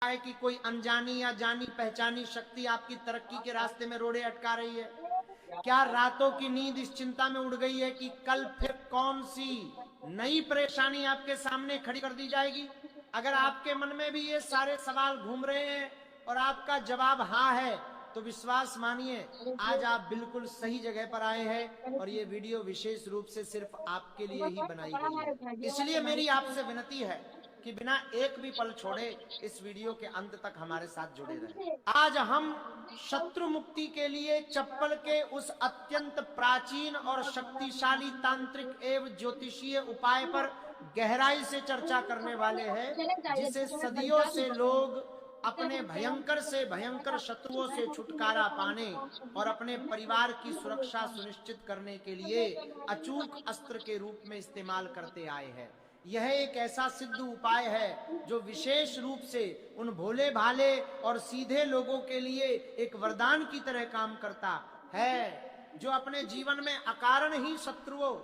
है कि कोई अनजानी या जानी पहचानी शक्ति आपकी तरक्की के रास्ते में रोड़े अटका रही है? क्या रातों की नींद इस चिंता में उड़ गई है कि कल फिर कौन सी नई परेशानी आपके सामने खड़ी कर दी जाएगी? अगर आपके मन में भी ये सारे सवाल घूम रहे हैं और आपका जवाब हाँ है, तो विश्वास मानिए, आज आप बिल्कुल सही जगह पर आए हैं और ये वीडियो विशेष रूप से सिर्फ आपके लिए ही बनाई गई है। इसलिए मेरी आपसे विनती है कि बिना एक भी पल छोड़े इस वीडियो के अंत तक हमारे साथ जुड़े रहें। आज हम शत्रु मुक्ति के लिए चप्पल के उस अत्यंत प्राचीन और शक्तिशाली तांत्रिक एवं ज्योतिषीय उपाय पर गहराई से चर्चा करने वाले हैं, जिसे सदियों से लोग अपने भयंकर से भयंकर शत्रुओं से छुटकारा पाने और अपने परिवार की सुरक्षा सुनिश्चित करने के लिए अचूक अस्त्र के रूप में इस्तेमाल करते आए हैं। यह एक ऐसा सिद्ध उपाय है जो विशेष रूप से उन भोले भाले और सीधे लोगों के लिए एक वरदान की तरह काम करता है, जो अपने जीवन में अकारण ही शत्रुओं,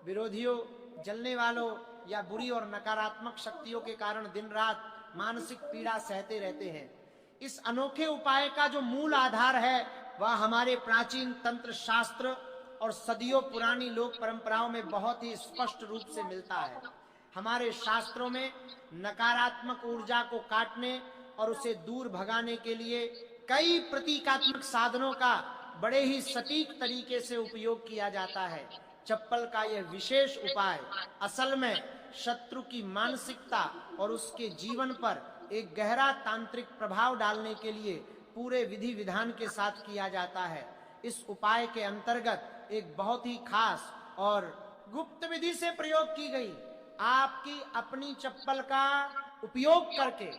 विरोधियों, जलने वालों या बुरी और नकारात्मक शक्तियों के कारण दिन रात मानसिक पीड़ा सहते रहते हैं। इस अनोखे उपाय का जो मूल आधार है वह हमारे प्राचीन तंत्र शास्त्र और सदियों पुरानी लोक परंपराओं में बहुत ही स्पष्ट रूप से मिलता है। हमारे शास्त्रों में नकारात्मक ऊर्जा को काटने और उसे दूर भगाने के लिए कई प्रतीकात्मक साधनों का बड़े ही सटीक तरीके से उपयोग किया जाता है। चप्पल का यह विशेष उपाय असल में शत्रु की मानसिकता और उसके जीवन पर एक गहरा तांत्रिक प्रभाव डालने के लिए पूरे विधि विधान के साथ किया जाता है। इस उपाय के अंतर्गत एक बहुत ही खास और गुप्त विधि से प्रयोग की गई आपकी अपनी चप्पल का उपयोग करके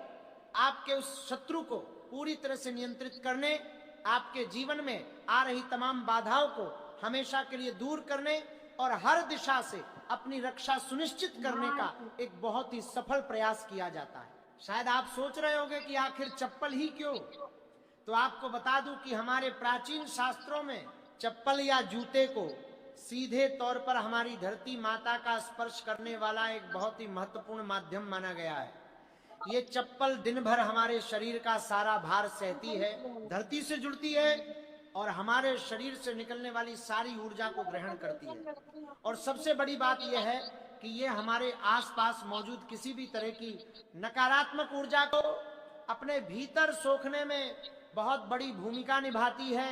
आपके उस शत्रु को पूरी तरह से नियंत्रित करने, आपके जीवन में आ रही तमाम बाधाओं को हमेशा के लिए दूर करने और हर दिशा से अपनी रक्षा सुनिश्चित करने का एक बहुत ही सफल प्रयास किया जाता है। शायद आप सोच रहे होंगे कि आखिर चप्पल ही क्यों? तो आपको बता दूं कि हमारे प्राचीन शास्त्रों में चप्पल या जूते को सीधे तौर पर हमारी धरती माता का स्पर्श करने वाला एक बहुत ही महत्वपूर्ण माध्यम माना गया है। ये चप्पल दिन भर हमारे शरीर का सारा भार सहती है, धरती से जुड़ती है और हमारे शरीर से निकलने वाली सारी ऊर्जा को ग्रहण करती है। और सबसे बड़ी बात यह है कि ये हमारे आसपास मौजूद किसी भी तरह की नकारात्मक ऊर्जा को अपने भीतर सोखने में बहुत बड़ी भूमिका निभाती है।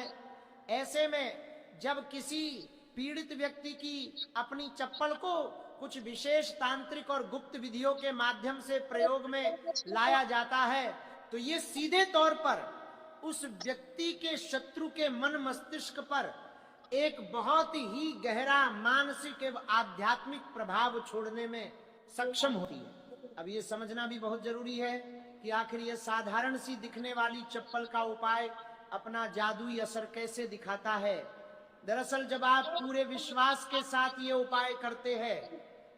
ऐसे में जब किसी पीड़ित व्यक्ति की अपनी चप्पल को कुछ विशेष तांत्रिक और गुप्त विधियों के माध्यम से प्रयोग में लाया जाता है, तो ये सीधे तौर पर उस व्यक्ति के शत्रु के मन मस्तिष्क पर एक बहुत ही गहरा मानसिक एवं आध्यात्मिक प्रभाव छोड़ने में सक्षम होती है। अब ये समझना भी बहुत जरूरी है कि आखिर ये साधारण सी दिखने वाली चप्पल का उपाय अपना जादुई असर कैसे दिखाता है। दरअसल जब आप पूरे विश्वास के साथ ये उपाय करते हैं,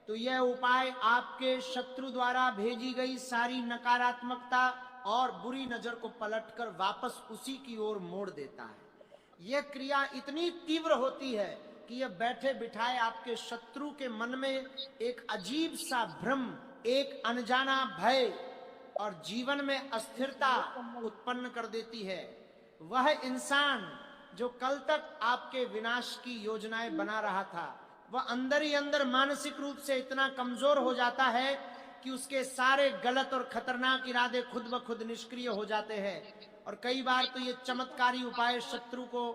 तो यह उपाय आपके शत्रु द्वारा भेजी गई सारी नकारात्मकता और बुरी नजर को पलटकर वापस उसी की ओर मोड़ देता है। यह क्रिया इतनी तीव्र होती है कि यह बैठे बिठाए आपके शत्रु के मन में एक अजीब सा भ्रम, एक अनजाना भय और जीवन में अस्थिरता उत्पन्न कर देती है। वह इंसान जो कल तक आपके विनाश की योजनाएं बना रहा था, वह अंदर ही अंदर मानसिक रूप से इतना कमजोर हो जाता है कि उसके सारे गलत और खतरनाक इरादे खुद ब खुद निष्क्रिय हो जाते हैं। और कई बार तो ये चमत्कारी उपाय शत्रु को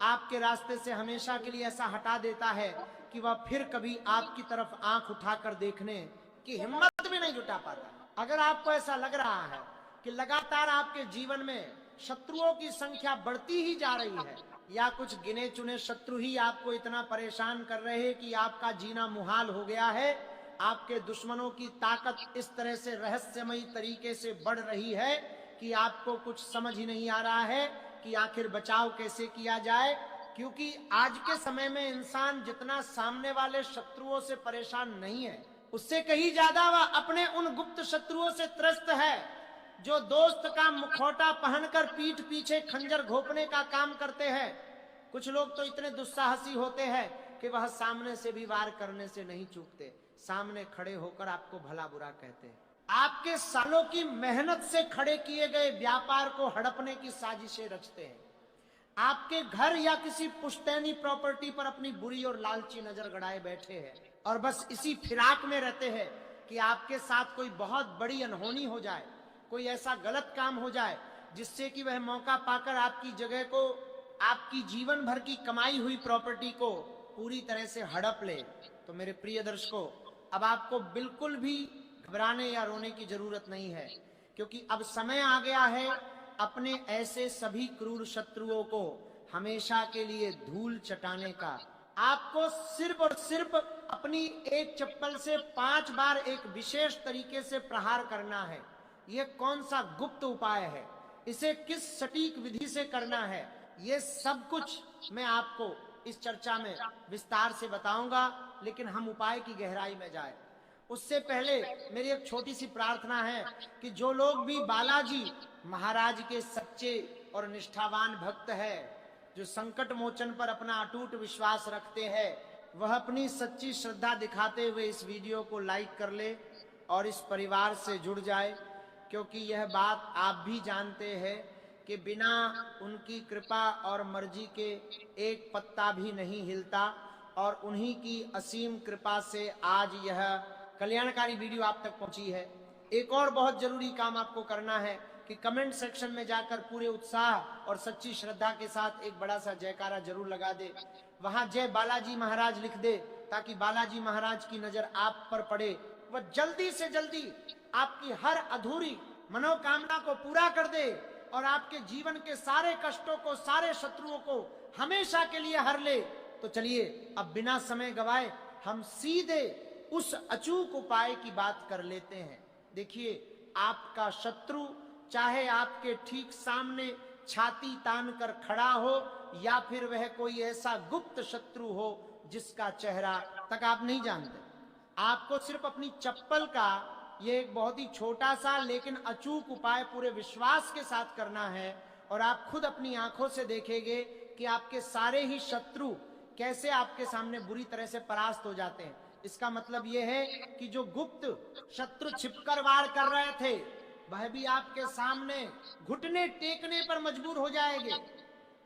आपके रास्ते से हमेशा के लिए ऐसा हटा देता है कि वह फिर कभी आपकी तरफ आंख उठाकर देखने की हिम्मत भी नहीं जुटा पाता। अगर आपको ऐसा लग रहा है कि लगातार आपके जीवन में शत्रुओं की संख्या बढ़ती ही जा रही है, या कुछ गिने चुने शत्रु ही आपको इतना परेशान कर रहे हैं कि आपका जीना मुहाल हो गया है, आपके दुश्मनों की ताकत इस तरह से रहस्यमयी तरीके से बढ़ रही है कि आपको कुछ समझ ही नहीं आ रहा है कि आखिर बचाव कैसे किया जाए, क्योंकि आज के समय में इंसान जितना सामने वाले शत्रुओं से परेशान नहीं है, उससे कहीं ज्यादा वह अपने उन गुप्त शत्रुओं से त्रस्त है जो दोस्त का मुखौटा पहनकर पीठ पीछे खंजर घोंपने का काम करते हैं। कुछ लोग तो इतने दुस्साहसी होते हैं कि वह सामने से भी वार करने से नहीं चूकते, सामने खड़े होकर आपको भला बुरा कहते हैं। आपके सालों की मेहनत से खड़े किए गए व्यापार को हड़पने की साजिशें रचते हैं। आपके घर या किसी पुश्तैनी प्रॉपर्टी पर अपनी बुरी और लालची नजर गड़ाए बैठे हैं और बस इसी फिराक में रहते हैं कि आपके साथ कोई बहुत बड़ी अनहोनी हो जाए, कोई ऐसा गलत काम हो जाए जिससे कि वह मौका पाकर आपकी जगह को, आपकी जीवन भर की कमाई हुई प्रॉपर्टी को पूरी तरह से हड़प ले। तो मेरे प्रिय दर्शकों, अब आपको बिल्कुल भी घबराने या रोने की जरूरत नहीं है, क्योंकि अब समय आ गया है अपने ऐसे सभी क्रूर शत्रुओं को हमेशा के लिए धूल चटाने का। आपको सिर्फ और सिर्फ अपनी एक चप्पल से 5 बार एक विशेष तरीके से प्रहार करना है। यह कौन सा गुप्त उपाय है, इसे किस सटीक विधि से करना है, ये सब कुछ मैं आपको इस चर्चा में विस्तार से बताऊंगा। लेकिन हम उपाय की गहराई में जाए उससे पहले मेरी एक छोटी सी प्रार्थना है कि जो लोग भी बालाजी महाराज के सच्चे और निष्ठावान भक्त है, जो संकट मोचन पर अपना अटूट विश्वास रखते हैं, वह अपनी सच्ची श्रद्धा दिखाते हुए इस वीडियो को लाइक कर ले और इस परिवार से जुड़ जाए, क्योंकि यह बात आप भी जानते हैं कि बिना उनकी कृपा और मर्जी के एक पत्ता भी नहीं हिलता, और उन्हीं की असीम कृपा से आज यह कल्याणकारी वीडियो आप तक पहुंची है। एक और बहुत जरूरी काम आपको करना है कि कमेंट सेक्शन में जाकर पूरे उत्साह और सच्ची श्रद्धा के साथ एक बड़ा सा जयकारा जरूर लगा दे। वहां जय बालाजी महाराज लिख दे, ताकि बालाजी महाराज की नजर आप पर पड़े, वह जल्दी से जल्दी आपकी हर अधूरी मनोकामना को पूरा कर दे और आपके जीवन के सारे कष्टों को, सारे शत्रुओं को हमेशा के लिए हर ले। तो चलिए अब बिना समय गवाए हम सीधे उस अचूक उपाय की बात कर लेते हैं। देखिए, आपका शत्रु चाहे आपके ठीक सामने छाती तान कर खड़ा हो या फिर वह कोई ऐसा गुप्त शत्रु हो जिसका चेहरा तक आप नहीं जानते, आपको सिर्फ अपनी चप्पल का ये एक बहुत ही छोटा सा लेकिन अचूक उपाय पूरे विश्वास के साथ करना है, और आप खुद अपनी आंखों से देखेंगे कि आपके सारे ही शत्रु कैसे आपके सामने बुरी तरह से परास्त हो जाते हैं। इसका मतलब यह है कि जो गुप्त शत्रु छिपकर वार कर रहे थे, वह भी आपके सामने घुटने टेकने पर मजबूर हो जाएंगे,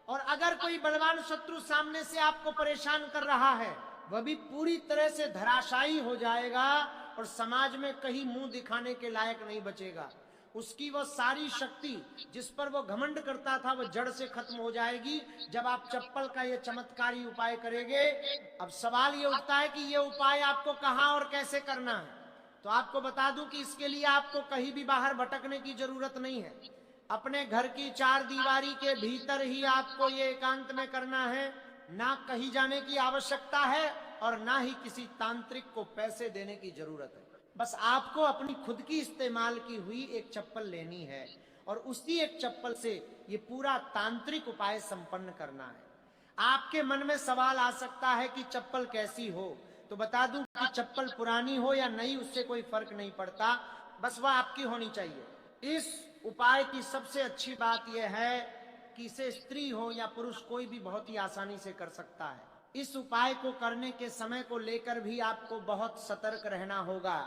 और अगर कोई बलवान शत्रु सामने से आपको परेशान कर रहा है, वह भी पूरी तरह से धराशायी हो जाएगा और समाज में कहीं मुंह दिखाने के लायक नहीं बचेगा। उसकी वह सारी शक्ति जिस पर वो घमंड करता था, वह जड़ से खत्म हो जाएगी जब आप चप्पल का ये चमत्कारी उपाय करेंगे। अब सवाल ये उठता है कि ये उपाय आपको कहाँ और कैसे करना है। तो आपको बता दूं कि इसके लिए आपको कहीं भी बाहर भटकने की जरूरत नहीं है। अपने घर की 4 दीवारी के भीतर ही आपको ये एकांत में करना है। ना कहीं जाने की आवश्यकता है और ना ही किसी तांत्रिक को पैसे देने की जरूरत है। बस आपको अपनी खुद की इस्तेमाल की हुई एक चप्पल लेनी है और उसी एक चप्पल से ये पूरा तांत्रिक उपाय संपन्न करना है। आपके मन में सवाल आ सकता है कि चप्पल कैसी हो, तो बता दूं कि चप्पल पुरानी हो या नई, उससे कोई फर्क नहीं पड़ता, बस वह आपकी होनी चाहिए। इस उपाय की सबसे अच्छी बात यह है कि इसे स्त्री हो या पुरुष, कोई भी बहुत ही आसानी से कर सकता है। इस उपाय को करने के समय को लेकर भी आपको बहुत सतर्क रहना होगा।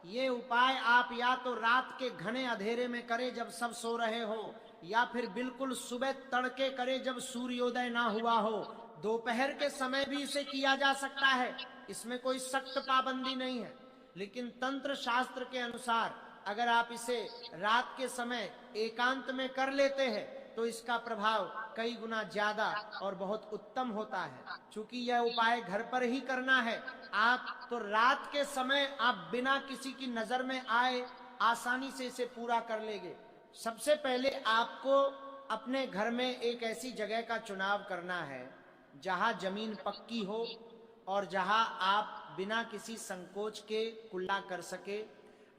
ये उपाय आप या तो रात के घने अंधेरे में करें जब सब सो रहे हो, या फिर बिल्कुल सुबह तड़के करें जब सूर्योदय ना हुआ हो। दोपहर के समय भी इसे किया जा सकता है, इसमें कोई सख्त पाबंदी नहीं है। लेकिन तंत्र शास्त्र के अनुसार अगर आप इसे रात के समय एकांत में कर लेते हैं तो इसका प्रभाव कई गुना ज्यादा और बहुत उत्तम होता है। चूंकि यह उपाय घर पर ही करना है, आप तो रात के समय आप बिना किसी की नजर में आए आसानी से इसे पूरा कर लेंगे। सबसे पहले आपको अपने घर में एक ऐसी जगह का चुनाव करना है जहां जमीन पक्की हो और जहां आप बिना किसी संकोच के कुल्ला कर सके।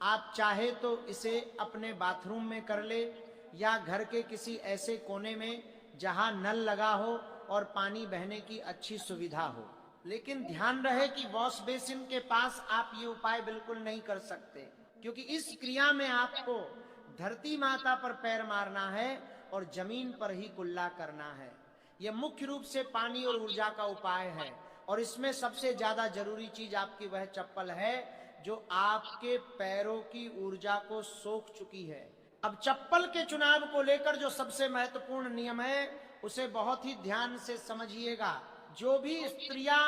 आप चाहे तो इसे अपने बाथरूम में कर ले या घर के किसी ऐसे कोने में जहां नल लगा हो और पानी बहने की अच्छी सुविधा हो। लेकिन ध्यान रहे कि वॉश बेसिन के पास आप ये उपाय बिल्कुल नहीं कर सकते, क्योंकि इस क्रिया में आपको धरती माता पर पैर मारना है और जमीन पर ही कुल्ला करना है। यह मुख्य रूप से पानी और ऊर्जा का उपाय है, और इसमें सबसे ज्यादा जरूरी चीज आपकी वह चप्पल है जो आपके पैरों की ऊर्जा को सोख चुकी है। अब चप्पल के चुनाव को लेकर जो सबसे महत्वपूर्ण नियम है उसे बहुत ही ध्यान से समझिएगा। जो भी स्त्रियां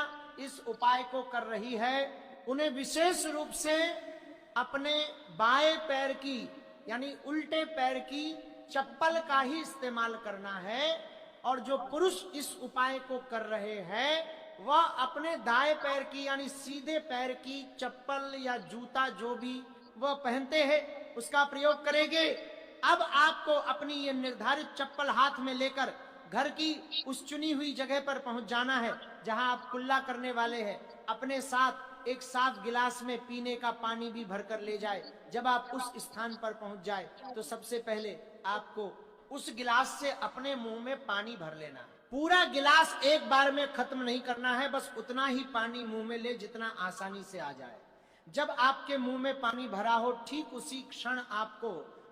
इस उपाय को कर रही है उन्हें विशेष रूप से अपने बाएं पैर की यानी उल्टे पैर की चप्पल का ही इस्तेमाल करना है, और जो पुरुष इस उपाय को कर रहे हैं वह अपने दाएं पैर की यानी सीधे पैर की चप्पल या जूता जो भी वह पहनते हैं उसका प्रयोग करेंगे। अब आपको अपनी ये निर्धारित चप्पल हाथ में लेकर घर की उस चुनी हुई जगह पर पहुंच जाना है जहां आप कुल्ला करने वाले हैं। अपने साथ एक साफ गिलास में पीने का पानी भी भरकर ले जाए। जब आप उस स्थान पर पहुंच जाए तो सबसे पहले आपको उस गिलास से अपने मुंह में पानी भर लेना है। पूरा गिलास एक बार में खत्म नहीं करना है, बस उतना ही पानी मुंह में ले जितना आसानी से आ जाए। जब आपके मुंह में पानी भरा हो ठीक उसी क्षण आपको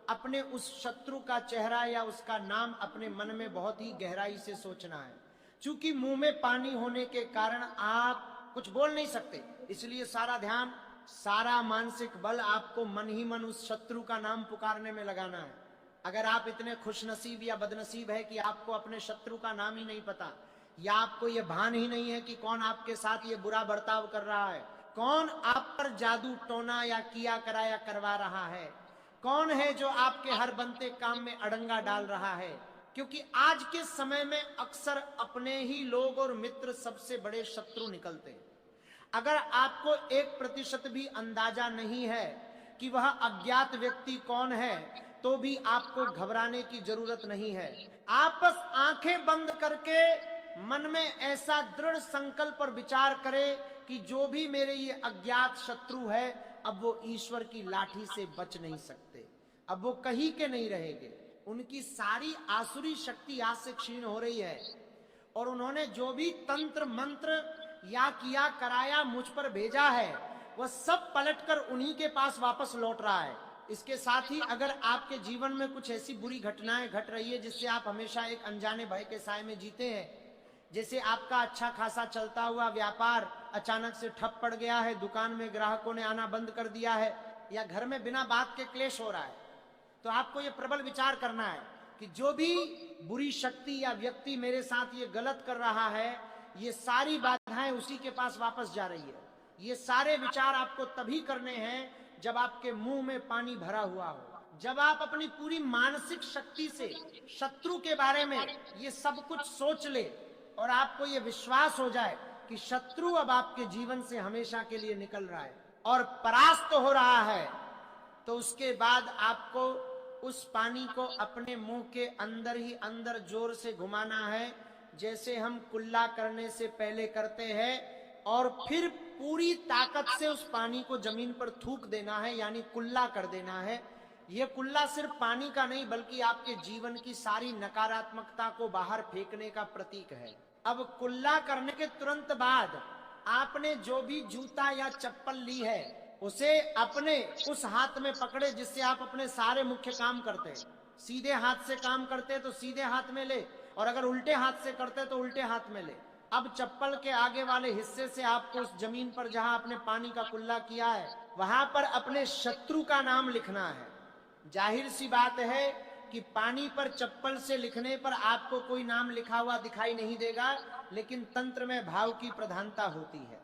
अपने उस शत्रु का चेहरा या उसका नाम अपने मन में बहुत ही गहराई से सोचना है। क्योंकि मुंह में पानी होने के कारण आप कुछ बोल नहीं सकते, इसलिए सारा ध्यान सारा मानसिक बल आपको मन ही मन उस शत्रु का नाम पुकारने में लगाना है। अगर आप इतने खुशनसीब या बदनसीब है कि आपको अपने शत्रु का नाम ही नहीं पता, या आपको ये भान ही नहीं है कि कौन आपके साथ ये बुरा बर्ताव कर रहा है, कौन आप पर जादू टोना या किया कराया करवा रहा है, कौन है जो आपके हर बनते काम में अड़ंगा डाल रहा है, क्योंकि आज के समय में अक्सर अपने ही लोग और मित्र सबसे बड़े शत्रु निकलते हैं। अगर आपको 1% भी अंदाजा नहीं है कि वह अज्ञात व्यक्ति कौन है तो भी आपको घबराने की जरूरत नहीं है। आप बस आंखें बंद करके मन में ऐसा दृढ़ संकल्प पर विचार करें कि जो भी मेरे ये अज्ञात शत्रु है अब वो ईश्वर की लाठी से बच नहीं सकते, अब वो कहीं के नहीं रहेंगे। उनकी सारी आसुरी शक्ति आज से क्षीण हो रही है, और उन्होंने जो भी तंत्र मंत्र या किया कराया मुझ पर भेजा है वह सब पलटकर उन्हीं के पास वापस लौट रहा है। इसके साथ ही अगर आपके जीवन में कुछ ऐसी बुरी घटनाएं घट रही है जिससे आप हमेशा एक अनजाने भय के साए में जीते हैं, जैसे आपका अच्छा खासा चलता हुआ व्यापार अचानक से ठप पड़ गया है, दुकान में ग्राहकों ने आना बंद कर दिया है, या घर में बिना बात के क्लेश हो रहा है, तो आपको ये प्रबल विचार करना है कि जो भी बुरी शक्ति या व्यक्ति मेरे साथ ये गलत कर रहा है ये सारी बाधाएं उसी के पास वापस जा रही है। ये सारे विचार आपको तभी करने हैं जब आपके मुंह में पानी भरा हुआ हो, जब आप अपनी पूरी मानसिक शक्ति से शत्रु के बारे में ये सब कुछ सोच ले और आपको ये विश्वास हो जाए कि शत्रु अब आपके जीवन से हमेशा के लिए निकल रहा है और परास्त हो रहा है, तो उसके बाद आपको उस पानी को अपने मुंह के अंदर ही अंदर जोर से घुमाना है, जैसे हम कुल्ला करने से पहले करते हैं, और फिर पूरी ताकत से उस पानी को जमीन पर थूक देना है, यानी कुल्ला कर देना है। यह कुल्ला सिर्फ पानी का नहीं बल्कि आपके जीवन की सारी नकारात्मकता को बाहर फेंकने का प्रतीक है। अब कुल्ला करने के तुरंत बाद आपने जो भी जूता या चप्पल ली है उसे अपने उस हाथ में पकड़े जिससे आप अपने सारे मुख्य काम करते हैं। सीधे हाथ से काम करते तो सीधे हाथ में ले, और अगर उल्टे हाथ से करते तो उल्टे हाथ में ले। अब चप्पल के आगे वाले हिस्से से आपको उस जमीन पर जहां आपने पानी का कुल्ला किया है वहां पर अपने शत्रु का नाम लिखना है। जाहिर सी बात है कि पानी पर चप्पल से लिखने पर आपको कोई नाम लिखा हुआ दिखाई नहीं देगा, लेकिन तंत्र में भाव की प्रधानता होती है।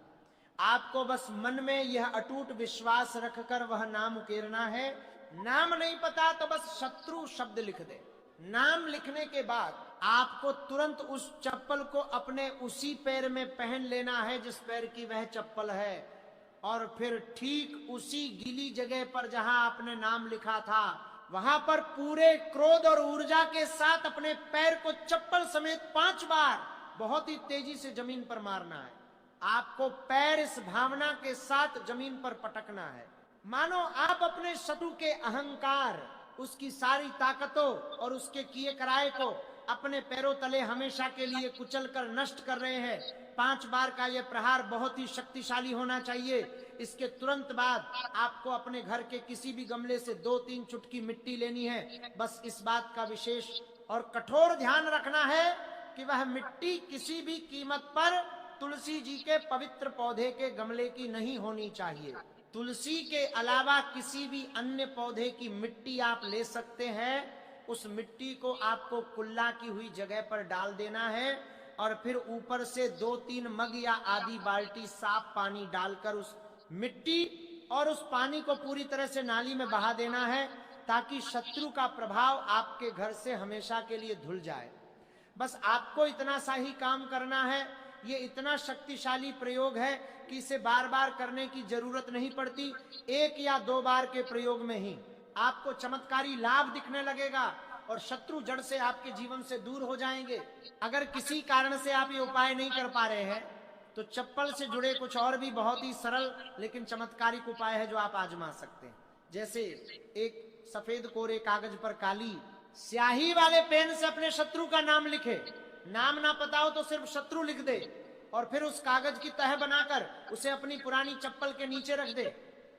आपको बस मन में यह अटूट विश्वास रखकर वह नाम उकेरना है। नाम नहीं पता तो बस शत्रु शब्द लिख दे। नाम लिखने के बाद आपको तुरंत उस चप्पल को अपने उसी पैर में पहन लेना है जिस पैर की वह चप्पल है, और फिर ठीक उसी गीली जगह पर जहां आपने नाम लिखा था वहां पर पूरे क्रोध और ऊर्जा के साथ अपने पैर को चप्पल समेत 5 बार बहुत ही तेजी से जमीन पर मारना है। आपको पैर इस भावना के साथ जमीन पर पटकना है मानो आप अपने शत्रु के अहंकार, उसकी सारी ताकतों और उसके किए कराए को अपने पैरों तले हमेशा के लिए कुचल कर नष्ट कर रहे हैं। 5 बार का यह प्रहार बहुत ही शक्तिशाली होना चाहिए। इसके तुरंत बाद आपको अपने घर के किसी भी गमले से 2-3 चुटकी मिट्टी लेनी है। बस इस बात का विशेष और कठोर ध्यान रखना है कि वह मिट्टी किसी भी कीमत पर तुलसी जी के पवित्र पौधे के गमले की नहीं होनी चाहिए। तुलसी के अलावा किसी भी अन्य पौधे की मिट्टी आप ले सकते हैं। उस मिट्टी को आपको कुल्ला की हुई जगह पर डाल देना है और फिर ऊपर से 2-3 मग या आधी बाल्टी साफ पानी डालकर उस मिट्टी और उस पानी को पूरी तरह से नाली में बहा देना है, ताकि शत्रु का प्रभाव आपके घर से हमेशा के लिए धुल जाए। बस आपको इतना सा ही काम करना है। ये इतना शक्तिशाली प्रयोग है कि इसे बार बार करने की जरूरत नहीं पड़ती। 1 या 2 बार के प्रयोग में ही आपको चमत्कारी लाभ दिखने लगेगा और शत्रु जड़ से आपके जीवन से दूर हो जाएंगे। अगर किसी कारण से आप ये उपाय नहीं कर पा रहे हैं तो चप्पल से जुड़े कुछ और भी बहुत ही सरल लेकिन चमत्कारिक उपाय है जो आप आजमा सकते हैं। जैसे एक सफेद कोरे कागज पर काली स्याही वाले पेन से अपने शत्रु का नाम लिखे। नाम ना पता हो तो सिर्फ शत्रु लिख दे और फिर उस कागज की तह बनाकर उसे अपनी पुरानी चप्पल के नीचे रख दे।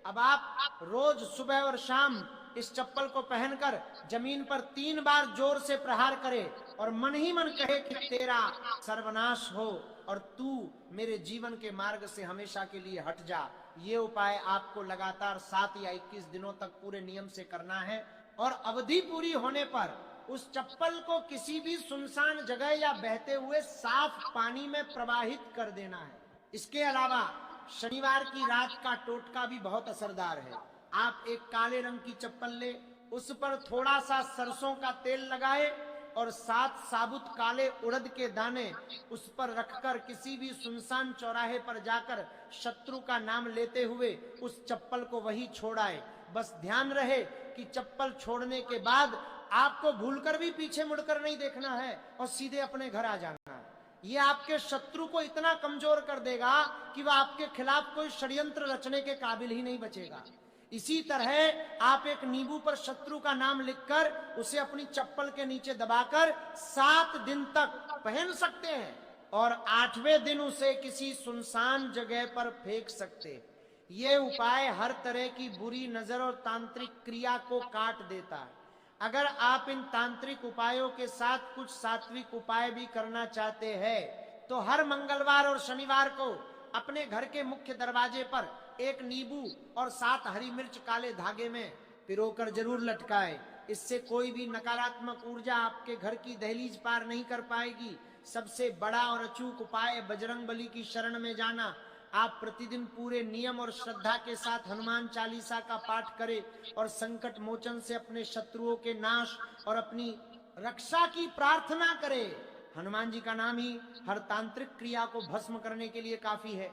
अब आप रोज सुबह और शाम इस चप्पल को पहनकर जमीन पर 3 बार जोर से प्रहार करे और मन ही मन कहे कि तेरा सर्वनाश हो और तू मेरे जीवन के मार्ग से हमेशा के लिए हट जा। ये उपाय आपको लगातार 7 या 21 दिनों तक पूरे नियम से करना है और अवधि पूरी होने पर उस चप्पल को किसी भी सुनसान जगह या बहते हुए साफ पानी में प्रवाहित कर देना है। इसके अलावा शनिवार की रात का टोटका भी बहुत असरदार है। आप एक काले रंग की चप्पल ले, उस पर थोड़ा सा सरसों का तेल लगाए और 7 साबुत काले उड़द के दाने उस पर रखकर किसी भी सुनसान चौराहे पर जाकर शत्रु का नाम लेते हुए उस चप्पल को वहीं छोड़ाए। बस ध्यान रहे कि चप्पल छोड़ने के बाद आपको भूलकर भी पीछे मुड़कर नहीं देखना है और सीधे अपने घर आ जाना है। ये आपके शत्रु को इतना कमजोर कर देगा कि वह आपके खिलाफ कोई षड्यंत्र रचने के काबिल ही नहीं बचेगा। इसी तरह आप एक नींबू पर शत्रु का नाम लिखकर उसे अपनी चप्पल के नीचे दबाकर 7 दिन तक पहन सकते हैं और 8वें दिन उसे किसी सुनसान जगह पर फेंक सकते हैं। ये उपाय हर तरह की बुरी नजर और तांत्रिक क्रिया को काट देता है। अगर आप इन तांत्रिक उपायों के साथ कुछ सात्विक उपाय भी करना चाहते हैं तो हर मंगलवार और शनिवार को अपने घर के मुख्य दरवाजे पर एक नींबू और 7 हरी मिर्च काले धागे में पिरोकर जरूर लटकाएं। इससे कोई भी नकारात्मक ऊर्जा आपके घर की दहलीज पार नहीं कर पाएगी। सबसे बड़ा और अचूक उपाय बजरंगबली की शरण में जाना। आप प्रतिदिन पूरे नियम और श्रद्धा के साथ हनुमान चालीसा का पाठ करें और संकट मोचन से अपने शत्रुओं के नाश और अपनी रक्षा की प्रार्थना करें। हनुमान जी का नाम ही हर तांत्रिक क्रिया को भस्म करने के लिए काफी है।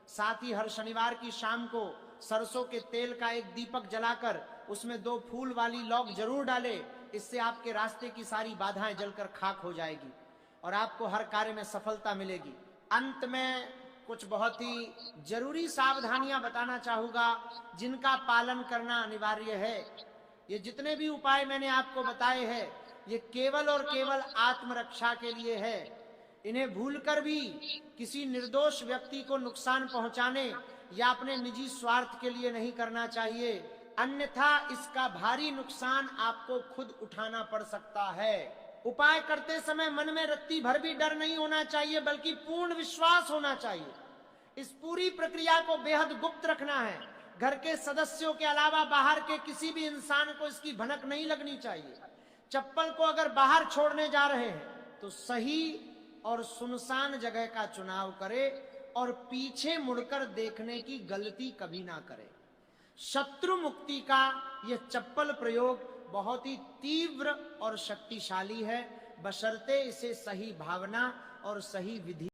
साथ ही हर शनिवार की शाम को सरसों के तेल का एक दीपक जलाकर उसमें 2 फूल वाली लौंग जरूर डालें। इससे आपके रास्ते की सारी बाधाएं जलकर खाक हो जाएगी और आपको हर कार्य में सफलता मिलेगी। अंत में कुछ बहुत ही जरूरी सावधानियां बताना चाहूंगा जिनका पालन करना अनिवार्य है। ये जितने भी उपाय मैंने आपको बताए हैं ये केवल और केवल आत्मरक्षा के लिए है। इन्हें भूलकर भी किसी निर्दोष व्यक्ति को नुकसान पहुंचाने या अपने निजी स्वार्थ के लिए नहीं करना चाहिए, अन्यथा इसका भारी नुकसान आपको खुद उठाना पड़ सकता है। उपाय करते समय मन में रत्ती भर भी डर नहीं होना चाहिए बल्कि पूर्ण विश्वास होना चाहिए। इस पूरी प्रक्रिया को बेहद गुप्त रखना है। घर के सदस्यों के अलावा बाहर के किसी भी इंसान को इसकी भनक नहीं लगनी चाहिए। चप्पल को अगर बाहर छोड़ने जा रहे हैं तो सही और सुनसान जगह का चुनाव करें और पीछे मुड़कर देखने की गलती कभी ना करें। शत्रु मुक्ति का यह चप्पल प्रयोग बहुत ही तीव्र और शक्तिशाली है, बशर्ते इसे सही भावना और सही विधि